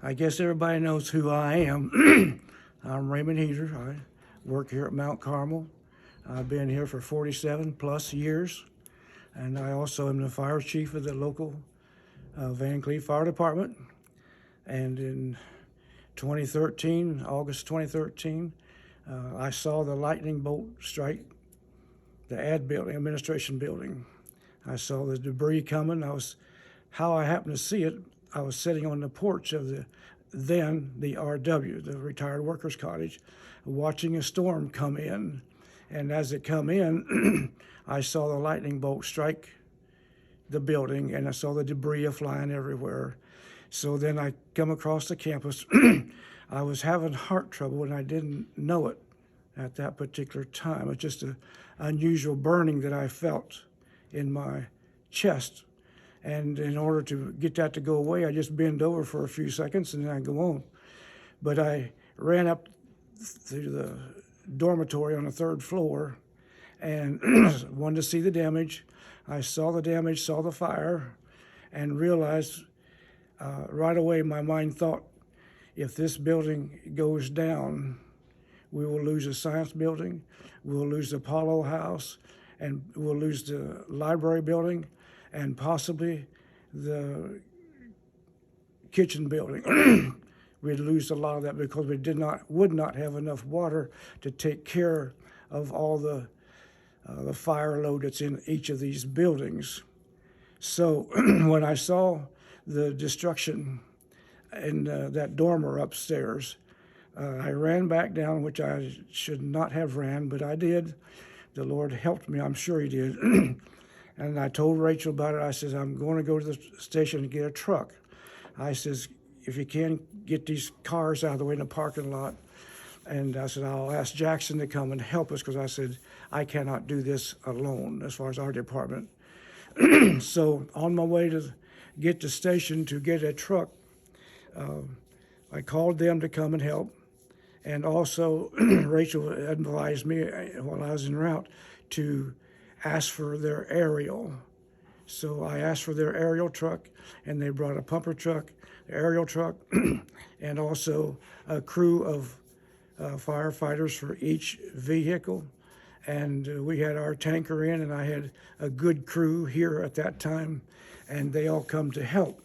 I guess everybody knows who I am. I'm Raymond. I work here at Mount Carmel. I've been here for 47 plus years, and I also am the fire chief of the local Van Cleve Fire Department. And in 2013, August 2013, I saw the lightning bolt strike the administration building. I saw the debris coming. How I happened to see it, I was sitting on the porch of the RW, the Retired Workers Cottage, watching a storm come in. And as it come in, I saw the lightning bolt strike the building, and I saw the debris flying everywhere. So then I come across the campus. I was having heart trouble, and I didn't know it at that particular time. It's just an unusual burning that I felt in my chest. And in order to get that to go away, I just bend over for a few seconds and then I go on. But I ran up to the dormitory on the third floor and wanted to see the damage. I saw the damage, saw the fire, and realized right away my mind thought, if this building goes down, we will lose the science building, we'll lose the Apollo House, and we'll lose the library building, and possibly the kitchen building. We'd lose a lot of that because we would not have enough water to take care of all the fire load that's in each of these buildings. So when I saw the destruction in that dormer upstairs, I ran back down, which I should not have ran, but I did. The Lord helped me, I'm sure He did. And I told Rachel about it. I says, I'm going to go to the station and get a truck. I says, if you can, get these cars out of the way in the parking lot. And I said, I'll ask Jackson to come and help us, because I said, I cannot do this alone as far as our department. So on my way to get the station to get a truck, I called them to come and help. And also, Rachel advised me while I was en route to ask for their aerial. So I asked for their aerial truck, and they brought a pumper truck, aerial truck, and also a crew of firefighters for each vehicle. And we had our tanker in, and I had a good crew here at that time, and they all come to help.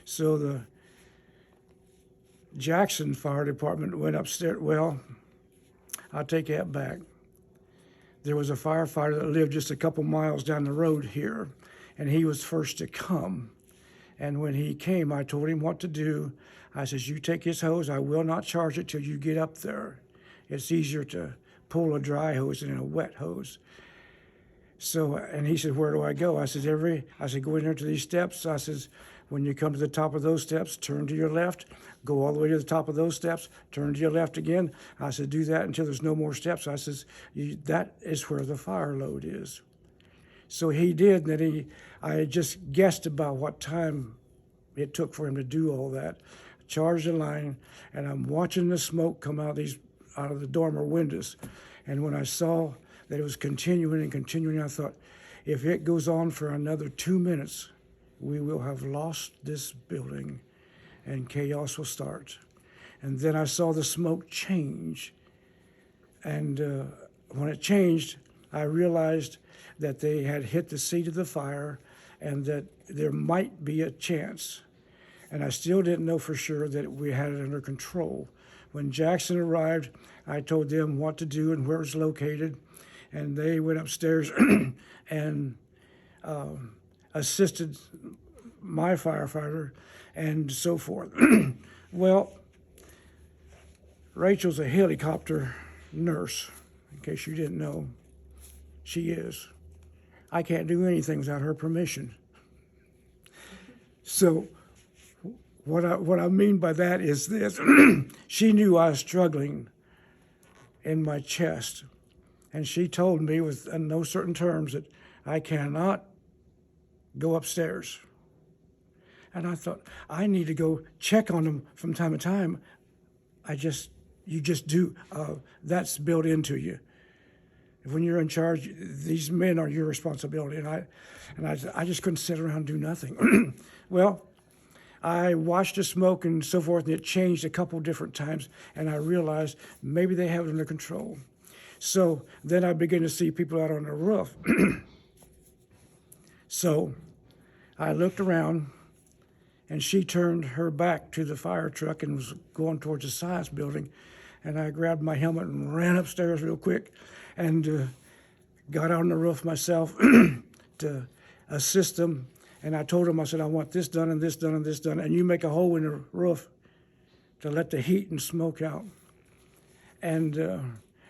So the Jackson Fire Department went upstairs. Well, I'll take that back. There was a firefighter that lived just a couple miles down the road here, and he was first to come. And when he came, I told him what to do. I says, you take his hose. I will not charge it till you get up there. It's easier to pull a dry hose than a wet hose. So, and he said, where do I go? I said, go in there to these steps. I says, when you come to the top of those steps, turn to your left, go all the way to the top of those steps, turn to your left again. I said, do that until there's no more steps. I says, that is where the fire load is. So he did, and then I just guessed about what time it took for him to do all that. Charged the line, and I'm watching the smoke come out of the dormer windows. And when I saw that it was continuing and continuing, I thought, if it goes on for another 2 minutes, we will have lost this building and chaos will start. And then I saw the smoke change. And when it changed, I realized that they had hit the seat of the fire and that there might be a chance. And I still didn't know for sure that we had it under control. When Jackson arrived, I told them what to do and where it was located. And they went upstairs and assisted my firefighter and so forth. Well, Rachel's a helicopter nurse, in case you didn't know. She is. I can't do anything without her permission. So what I mean by that is this. She knew I was struggling in my chest, and she told me with no certain terms that I cannot go upstairs. And I thought, I need to go check on them from time to time. You just do. That's built into you. When you're in charge, these men are your responsibility. And I just couldn't sit around and do nothing. Well, I watched the smoke and so forth, and it changed a couple different times, and I realized maybe they have it under control. So then I began to see people out on the roof. So I looked around, and she turned her back to the fire truck and was going towards the science building. And I grabbed my helmet and ran upstairs real quick and got out on the roof myself to assist them. And I told them, I said, I want this done and this done and this done. And you make a hole in the roof to let the heat and smoke out. And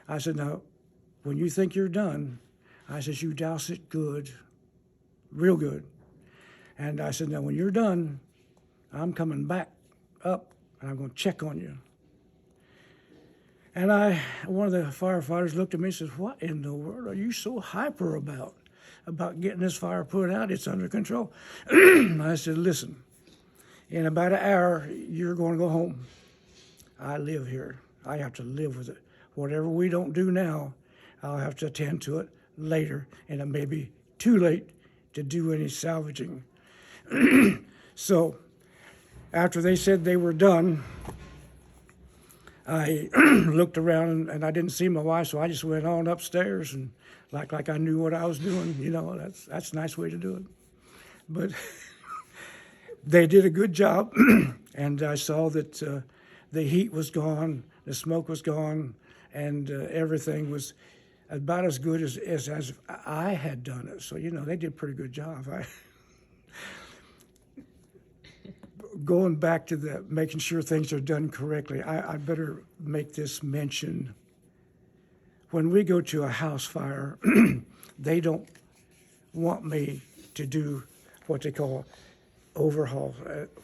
I said, now, when you think you're done, I said, you douse it good, real good. And I said, now, when you're done, I'm coming back up and I'm going to check on you. And one of the firefighters looked at me and said, what in the world are you so hyper about getting this fire put out? It's under control. I said, listen, in about an hour, you're going to go home. I live here. I have to live with it. Whatever we don't do now, I'll have to attend to it later, and it may be too late to do any salvaging. So after they said they were done, I looked around and I didn't see my wife, so I just went on upstairs and like I knew what I was doing. You know, that's a nice way to do it. But they did a good job, and I saw that the heat was gone, the smoke was gone, and everything was about as good as I had done it. So, you know, they did a pretty good job. Going back to the making sure things are done correctly, I better make this mention. When we go to a house fire, they don't want me to do what they call overhaul.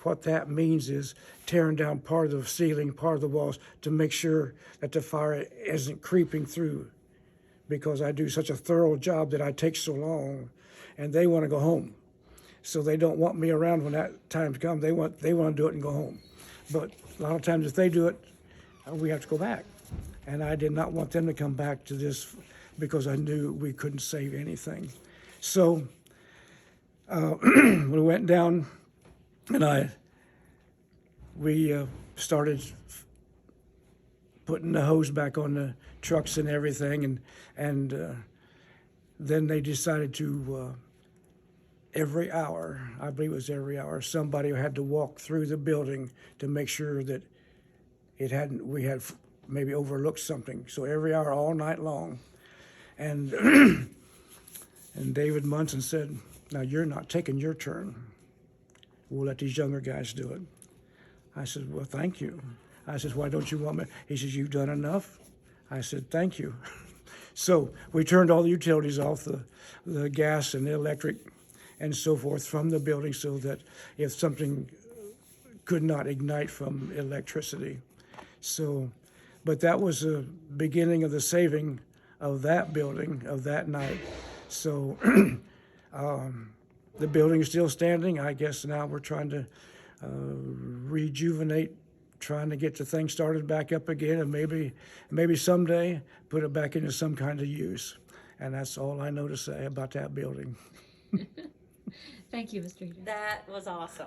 What that means is tearing down part of the ceiling, part of the walls, to make sure that the fire isn't creeping through, because I do such a thorough job that I take so long, and they want to go home. So they don't want me around when that time comes. They want to do it and go home. But a lot of times if they do it, we have to go back. And I did not want them to come back to this because I knew we couldn't save anything. So we went down and we started putting the hose back on the trucks and everything. And then they decided to every hour, I believe it was every hour, somebody had to walk through the building to make sure that we had maybe overlooked something. So every hour, all night long. And and David Munson said, now you're not taking your turn. We'll let these younger guys do it. I said, well, thank you. I said, why don't you want me? He says, you've done enough. I said, thank you. So we turned all the utilities off, the gas and the electric and so forth from the building, so that if something could not ignite from electricity. So, but that was the beginning of the saving of that building, of that night. So the building is still standing. I guess now we're trying to rejuvenate, trying to get the thing started back up again, and maybe someday put it back into some kind of use. And that's all I know to say about that building. Thank you, Mr. Eden. That was awesome.